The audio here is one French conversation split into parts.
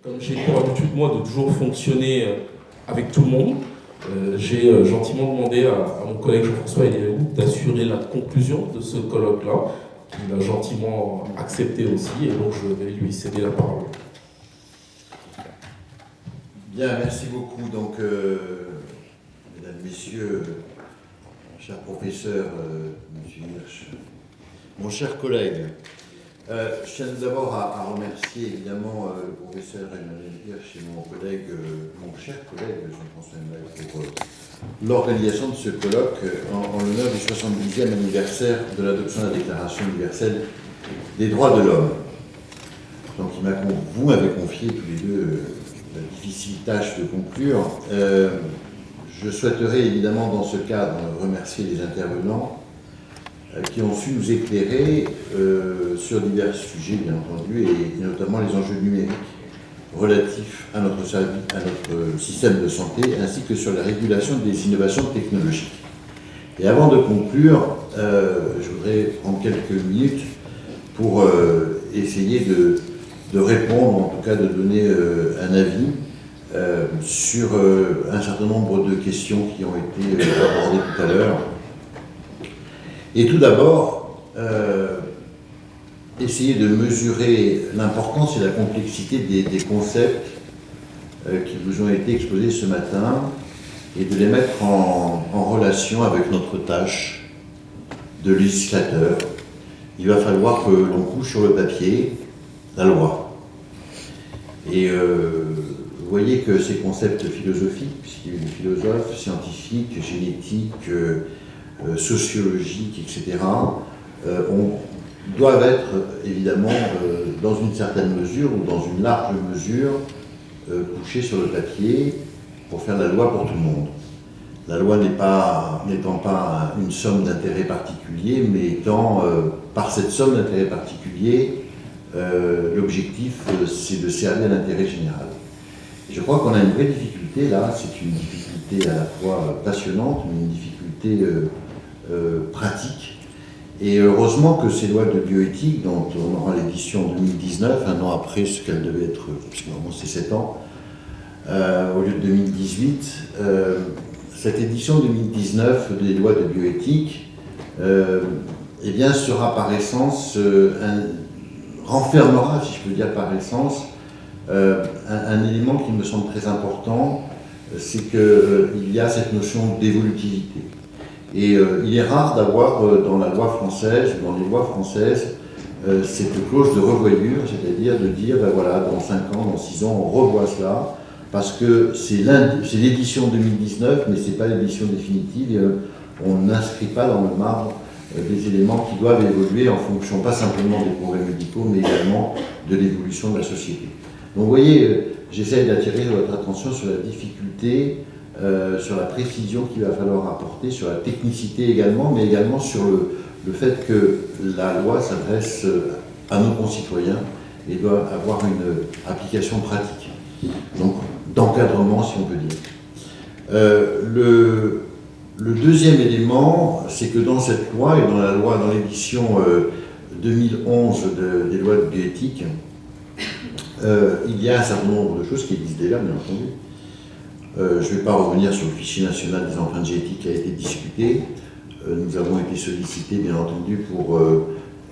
Comme j'ai pour habitude, moi, de toujours fonctionner avec tout le monde, j'ai gentiment demandé à mon collègue Jean-François Eliaou d'assurer la conclusion de ce colloque-là, qu'il a gentiment accepté aussi, et donc je vais lui céder la parole. Bien, merci beaucoup. Donc, mesdames, messieurs, cher professeur, monsieur Hirsch, mon cher collègue, je tiens d'abord à remercier évidemment le professeur Emmanuel Hirsch et mon collègue, mon cher collègue Jean-François Emmanuel pour l'organisation de ce colloque en l'honneur du 70e anniversaire de l'adoption de la Déclaration universelle des droits de l'homme. Donc, vous m'avez confié tous les deux la difficile tâche de conclure. Je souhaiterais évidemment dans ce cadre remercier les intervenants qui ont su nous éclairer sur divers sujets, bien entendu, et notamment les enjeux numériques relatifs à notre système de santé, ainsi que sur la régulation des innovations technologiques. Et avant de conclure, je voudrais prendre quelques minutes pour essayer de répondre, en tout cas de donner un avis sur un certain nombre de questions qui ont été abordées tout à l'heure. Et tout d'abord, essayer de mesurer l'importance et la complexité des concepts qui vous ont été exposés ce matin et de les mettre en relation avec notre tâche de législateur. Il va falloir que l'on couche sur le papier la loi. Et vous voyez que ces concepts philosophiques, puisqu'il y a des philosophes, scientifiques, génétiques, sociologiques, etc., doivent être évidemment, dans une certaine mesure ou dans une large mesure, couchés sur le papier pour faire la loi pour tout le monde. La loi n'étant pas une somme d'intérêt particulier, mais étant, par cette somme d'intérêt particulier, l'objectif, c'est de servir l'intérêt général. Je crois qu'on a une vraie difficulté là, c'est une difficulté à la fois passionnante, mais une difficulté pratique. Et heureusement que ces lois de bioéthique, dont on aura l'édition en 2019, un an après ce qu'elle devait être, puisque normalement c'est 7 ans, au lieu de 2018, cette édition 2019 des lois de bioéthique eh bien, sera par essence, renfermera, si je peux dire par essence, un élément qui me semble très important, c'est qu'il y a cette notion d'évolutivité. Et il est rare d'avoir dans la loi française, ou dans les lois françaises, cette clause de revoyure, c'est-à-dire de dire, ben voilà, dans 5 ans, dans 6 ans, on revoit cela, parce que c'est l'édition 2019, mais ce n'est pas l'édition définitive, et on n'inscrit pas dans le marbre des éléments qui doivent évoluer en fonction, pas simplement des progrès médicaux, mais également de l'évolution de la société. Donc vous voyez, j'essaie d'attirer votre attention sur la difficulté, sur la précision qu'il va falloir apporter, sur la technicité également, mais également sur le fait que la loi s'adresse à nos concitoyens et doit avoir une application pratique. Donc, d'encadrement, si on peut dire. Le deuxième élément, c'est que dans cette loi, et dans l'édition 2011 des lois de bioéthique, il y a un certain nombre de choses qui existent déjà, bien entendu. Je ne vais pas revenir sur le fichier national des empreintes génétiques qui a été discuté. Nous avons été sollicités, bien entendu, pour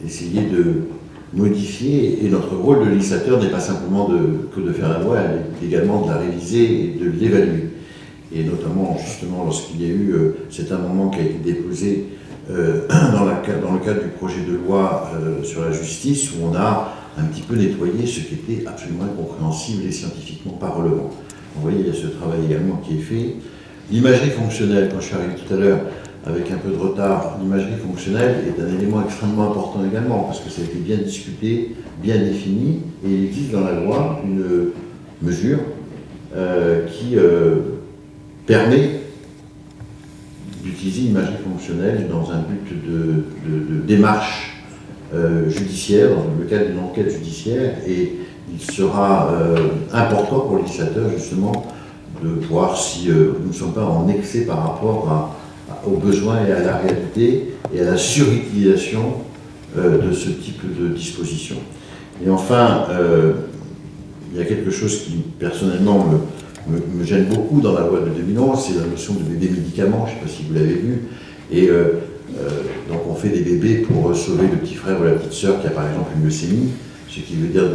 essayer de modifier, et notre rôle de législateur n'est pas simplement que de faire la loi, elle est également de la réviser et de l'évaluer. Et notamment, justement, lorsqu'il y a eu cet amendement qui a été déposé dans le cadre du projet de loi sur la justice, où on a un petit peu nettoyé ce qui était absolument incompréhensible et scientifiquement pas relevant. Vous voyez, il y a ce travail également qui est fait. L'imagerie fonctionnelle, quand je suis arrivé tout à l'heure avec un peu de retard, l'imagerie fonctionnelle est un élément extrêmement important également, parce que ça a été bien discuté, bien défini, et il existe dans la loi une mesure qui permet d'utiliser l'imagerie fonctionnelle dans un but de démarche judiciaire, dans le cadre d'une enquête judiciaire, et il sera important pour le législateur justement de voir si nous ne sommes pas en excès par rapport aux besoins et à la réalité et à la surutilisation de ce type de disposition. Et enfin, il y a quelque chose qui, personnellement, me gêne beaucoup dans la loi de 2011, c'est la notion de bébé médicament, je ne sais pas si vous l'avez vu. Et donc on fait des bébés pour sauver le petit frère ou la petite sœur qui a par exemple une leucémie, ce qui veut dire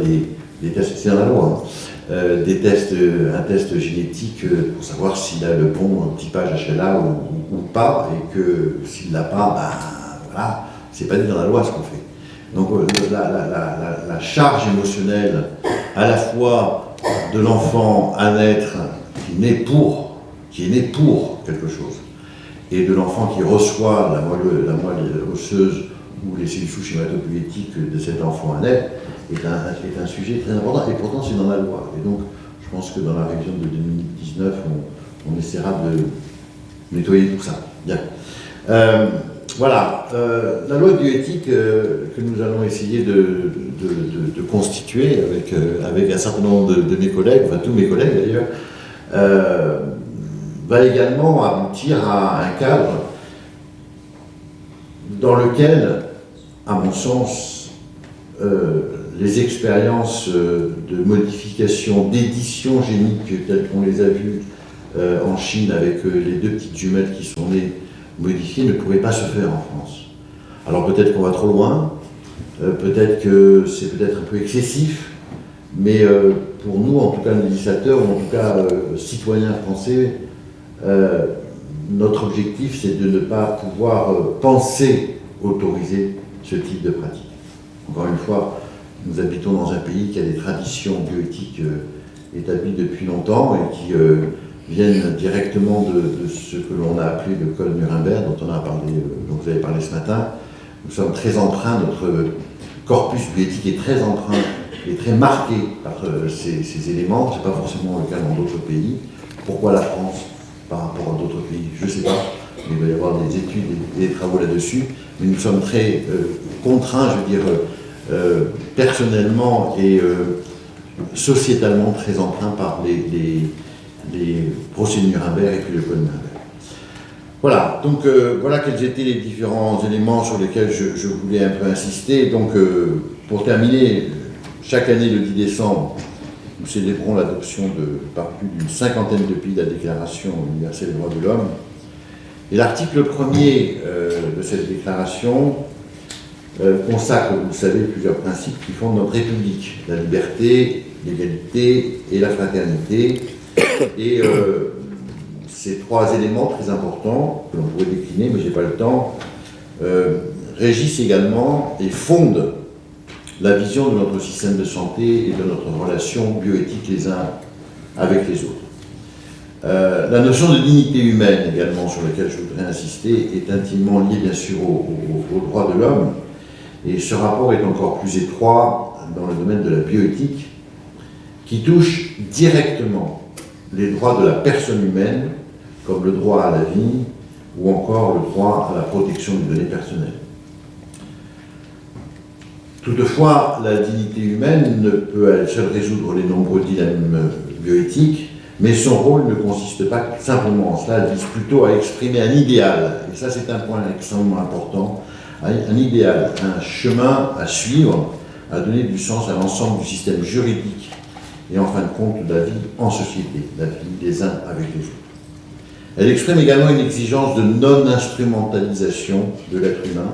des tests, c'est dans la loi, hein, un test génétique pour savoir s'il a le bon typage HLA ou pas, et que s'il ne l'a pas, ben voilà, c'est pas dit dans la loi ce qu'on fait. Donc la charge émotionnelle à la fois de l'enfant à naître qui est né pour quelque chose, et de l'enfant qui reçoit la moelle osseuse ou les cellules souches hématopoïétiques de cet enfant à naître est un sujet très important, et pourtant c'est dans la loi. Et donc je pense que dans la révision de 2019, on essaiera de nettoyer tout ça. Bien. Voilà, la loi de bioéthique que nous allons essayer de constituer avec un certain nombre de mes collègues, enfin tous mes collègues d'ailleurs, va également aboutir à un cadre dans lequel, à mon sens, les expériences de modification, d'édition génique telles qu'on les a vues en Chine avec les deux petites jumelles qui sont nées modifiées ne pourraient pas se faire en France. Alors peut-être qu'on va trop loin, peut-être que c'est peut-être un peu excessif, mais pour nous, en tout cas législateurs, ou en tout cas citoyens français, notre objectif c'est de ne pas pouvoir penser autoriser ce type de pratique. Encore une fois, nous habitons dans un pays qui a des traditions bioéthiques établies depuis longtemps et qui viennent directement de ce que l'on a appelé le Code Nuremberg, dont vous avez parlé ce matin. Nous sommes très empreints, notre corpus bioéthique est très empreint et très marqué par ces éléments. Ce n'est pas forcément le cas dans d'autres pays. Pourquoi la France par rapport à d'autres pays? Je ne sais pas. Il va y avoir des études et des travaux là-dessus. Mais nous sommes très contraints, je veux dire, personnellement et sociétalement très empreints par les procès de Nuremberg et puis le Code Nuremberg. Voilà, donc voilà quels étaient les différents éléments sur lesquels je voulais un peu insister. Donc pour terminer, chaque année le 10 décembre, nous célébrons l'adoption par plus d'une cinquantaine de pays de la Déclaration universelle des droits de l'homme. Et l'article 1er de cette déclaration consacre, vous le savez, plusieurs principes qui fondent notre République: la liberté, l'égalité et la fraternité. Et ces trois éléments très importants, que l'on pourrait décliner, mais je n'ai pas le temps, régissent également et fondent la vision de notre système de santé et de notre relation bioéthique les uns avec les autres. La notion de dignité humaine également, sur laquelle je voudrais insister, est intimement liée bien sûr aux droits de l'homme, et ce rapport est encore plus étroit dans le domaine de la bioéthique, qui touche directement les droits de la personne humaine, comme le droit à la vie ou encore le droit à la protection des données personnelles. Toutefois, la dignité humaine ne peut à elle seule résoudre les nombreux dilemmes bioéthiques, mais son rôle ne consiste pas simplement en cela, elle vise plutôt à exprimer un idéal, et ça c'est un point extrêmement important, un idéal, un chemin à suivre, à donner du sens à l'ensemble du système juridique et en fin de compte de la vie en société, la vie des uns avec les autres. Elle exprime également une exigence de non-instrumentalisation de l'être humain,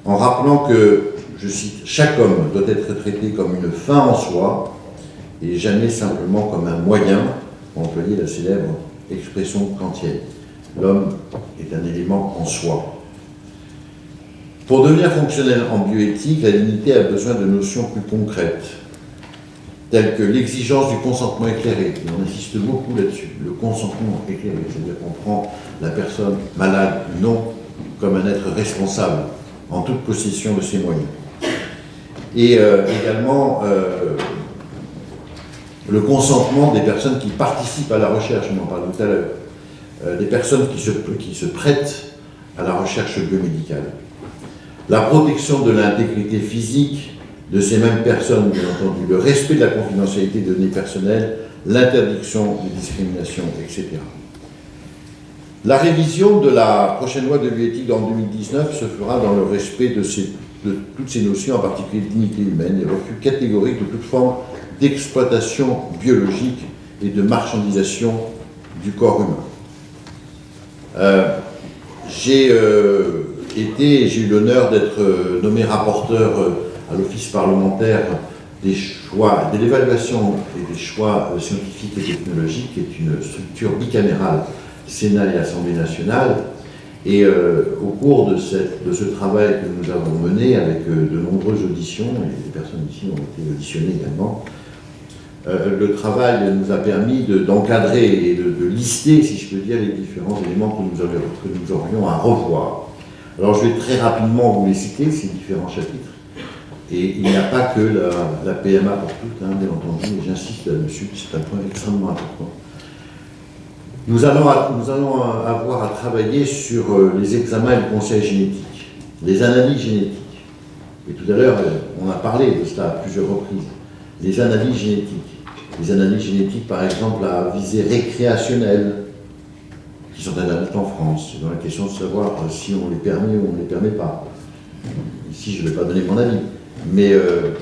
en rappelant que, je cite, « chaque homme doit être traité comme une fin en soi et jamais simplement comme un moyen », pour employer la célèbre expression kantienne. L'homme est un élément en soi. Pour devenir fonctionnel en bioéthique, la dignité a besoin de notions plus concrètes, telles que l'exigence du consentement éclairé. Et on insiste beaucoup là-dessus, le consentement éclairé, c'est-à-dire qu'on prend la personne malade ou non comme un être responsable en toute possession de ses moyens. Et également le consentement des personnes qui participent à la recherche, on en parle tout à l'heure, des personnes qui se prêtent à la recherche biomédicale. La protection de l'intégrité physique de ces mêmes personnes, bien entendu, le respect de la confidentialité des données personnelles, l'interdiction des discriminations, etc. La révision de la prochaine loi de bioéthique en 2019 se fera dans le respect de toutes ces notions, en particulier de dignité humaine et refus catégorique de toute forme d'exploitation biologique et de marchandisation du corps humain. J'ai eu l'honneur d'être nommé rapporteur à l'Office parlementaire des choix, de l'évaluation et des choix scientifiques et technologiques, qui est une structure bicamérale, Sénat et Assemblée nationale. Et au cours de ce travail que nous avons mené avec de nombreuses auditions, et des personnes ici ont été auditionnées également, le travail nous a permis d'encadrer et de lister, si je peux dire, les différents éléments que nous aurions à revoir. Alors je vais très rapidement vous les citer, ces différents chapitres. Et il n'y a pas que la PMA pour toutes, hein, bien entendu, et j'insiste là-dessus, c'est un point extrêmement important. Nous allons avoir à travailler sur les examens et le conseil génétique, les analyses génétiques. Et tout à l'heure, on a parlé de cela à plusieurs reprises. Les analyses génétiques. Les analyses génétiques, par exemple, à visée récréationnelle, qui sont interdites en France. C'est dans la question de savoir si on les permet ou on ne les permet pas. Ici, je ne vais pas donner mon avis, mais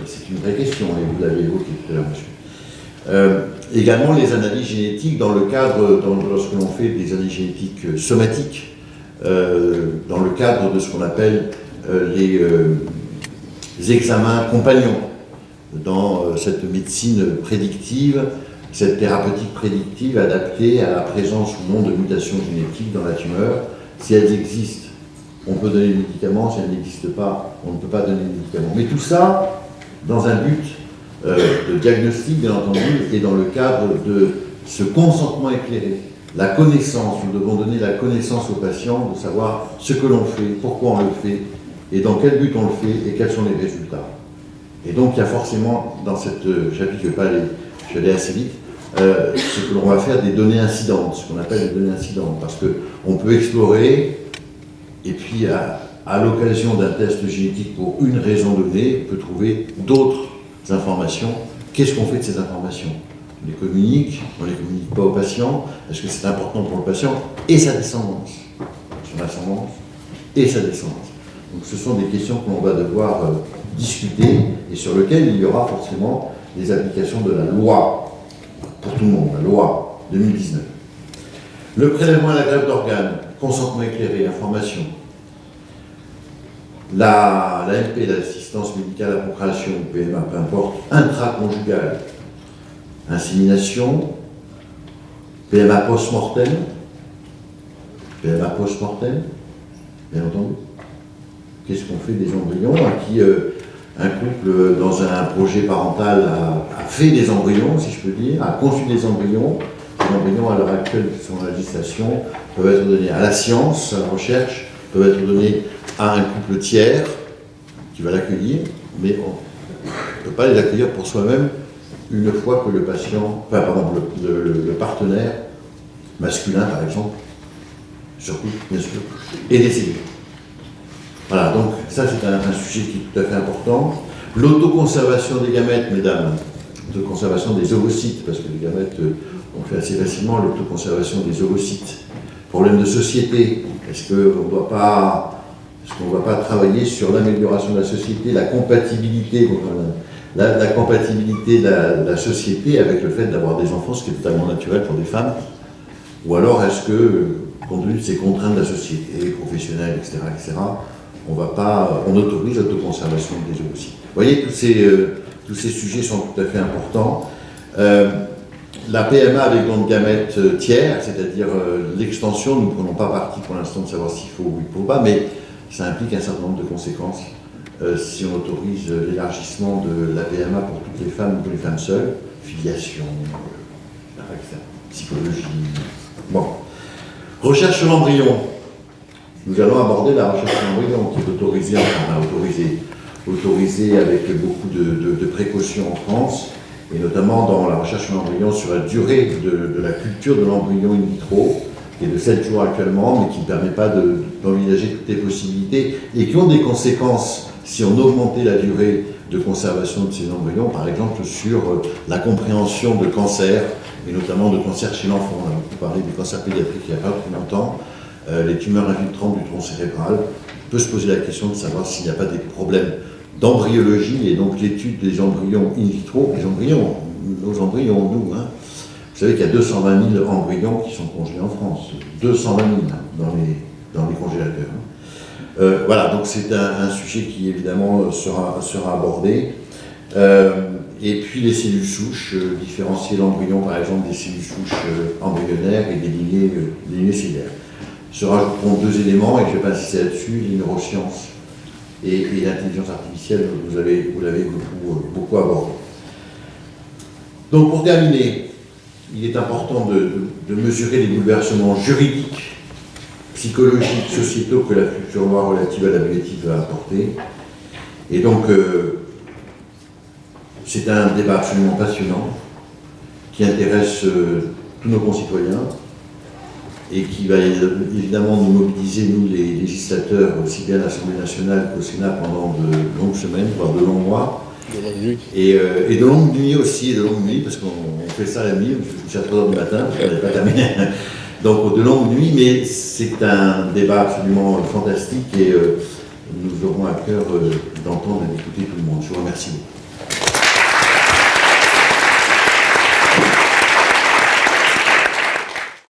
c'est une vraie question, et vous l'avez évoqué tout à l'heure, monsieur. Également, les analyses génétiques dans le cadre, lorsque l'on fait des analyses génétiques somatiques, dans le cadre de ce qu'on appelle les examens compagnons, dans cette médecine prédictive, cette thérapeutique prédictive adaptée à la présence ou non de mutations génétiques dans la tumeur. Si elles existent, on peut donner des médicaments. Si elles n'existent pas, on ne peut pas donner des médicaments. Mais tout ça dans un but de diagnostic, bien entendu, et dans le cadre de ce consentement éclairé. La connaissance, nous devons donner la connaissance aux patients de savoir ce que l'on fait, pourquoi on le fait, et dans quel but on le fait, et quels sont les résultats. Et donc il y a forcément, dans cette chapitre, je vais aller assez vite, ce que l'on va faire des données incidentes, ce qu'on appelle les données incidentes, parce qu'on peut explorer, et puis à l'occasion d'un test génétique pour une raison donnée, on peut trouver d'autres informations. Qu'est-ce qu'on fait de ces informations? On les communique pas au patient, parce que c'est important pour le patient, et sa descendance, son ascendance et sa descendance. Donc ce sont des questions que l'on va devoir discuter, et sur lesquelles il y aura forcément les applications de la loi, pour tout le monde, la loi 2019. Le prélèvement à la greffe d'organes, consentement éclairé, information. L'AMP, l'assistance médicale à la procréation, PMA, peu importe, intraconjugale, insémination, PMA post-mortem, bien entendu. Qu'est-ce qu'on fait des embryons à qui un couple, dans un projet parental, a fait des embryons, si je peux dire, a conçu des embryons. Les embryons, à l'heure actuelle, qui sont en législation, peuvent être donnés à la science, à la recherche, peuvent être donnés à un couple tiers qui va l'accueillir, mais on ne peut pas les accueillir pour soi-même une fois que le patient, le partenaire masculin, par exemple, surtout, bien sûr, est décédé. Voilà, donc ça c'est un sujet qui est tout à fait important. L'autoconservation des gamètes, mesdames, l'autoconservation des ovocytes, parce que les gamètes, on fait assez facilement l'autoconservation des ovocytes. Problème de société, est-ce qu'on ne va pas travailler sur l'amélioration de la société, la compatibilité, la compatibilité de la société avec le fait d'avoir des enfants, ce qui est totalement naturel pour des femmes? Ou alors est-ce que, compte tenu de ces contraintes de la société, professionnelle, etc., on autorise l'autoconservation des ovocytes? Vous voyez, tous ces sujets sont tout à fait importants. La PMA avec don de gamètes tiers, c'est-à-dire l'extension, nous ne prenons pas parti pour l'instant de savoir s'il faut ou il ne faut pas, mais ça implique un certain nombre de conséquences si on autorise l'élargissement de la PMA pour toutes les femmes ou pour les femmes seules, filiation, etc., psychologie. Bon. Recherche sur l'embryon. Nous allons aborder la recherche sur l'embryon qui est autorisée avec beaucoup de précautions en France, et notamment dans la recherche sur l'embryon sur la durée de la culture de l'embryon in vitro, qui est de 7 jours actuellement, mais qui ne permet pas d'envisager toutes les possibilités, et qui ont des conséquences si on augmentait la durée de conservation de ces embryons, par exemple sur la compréhension de cancers, et notamment de cancers chez l'enfant. On a beaucoup parlé des cancers pédiatriques il n'y a pas très longtemps, les tumeurs infiltrantes du tronc cérébral. On peut se poser la question de savoir s'il n'y a pas des problèmes d'embryologie, et donc l'étude des embryons in vitro, les embryons nos embryons, nous. Hein. Vous savez qu'il y a 220 000 embryons qui sont congelés en France. 220 000 dans les congélateurs. Voilà, donc c'est un sujet qui évidemment sera abordé. Et puis les cellules souches, différencier l'embryon par exemple des cellules souches embryonnaires et des lignées cellulaires. Se rajouteront deux éléments, et je ne vais pas insister là-dessus, les neurosciences et l'intelligence artificielle, vous l'avez beaucoup abordé. Donc pour terminer, il est important de mesurer les bouleversements juridiques, psychologiques, sociétaux que la future loi relative à la bioéthique va apporter. Et donc, c'est un débat absolument passionnant qui intéresse tous nos concitoyens et qui va évidemment nous mobiliser, nous les législateurs, aussi bien à l'Assemblée nationale qu'au Sénat pendant de longues semaines, voire de longs mois. De longues nuits. Et de longues nuits aussi, de longues nuits, parce qu'on fait ça la nuit, je suis à 3h du matin, parce qu'on n'avait pas terminé. Donc de longues nuits, mais c'est un débat absolument fantastique et nous aurons à cœur d'entendre et d'écouter tout le monde. Je vous remercie beaucoup.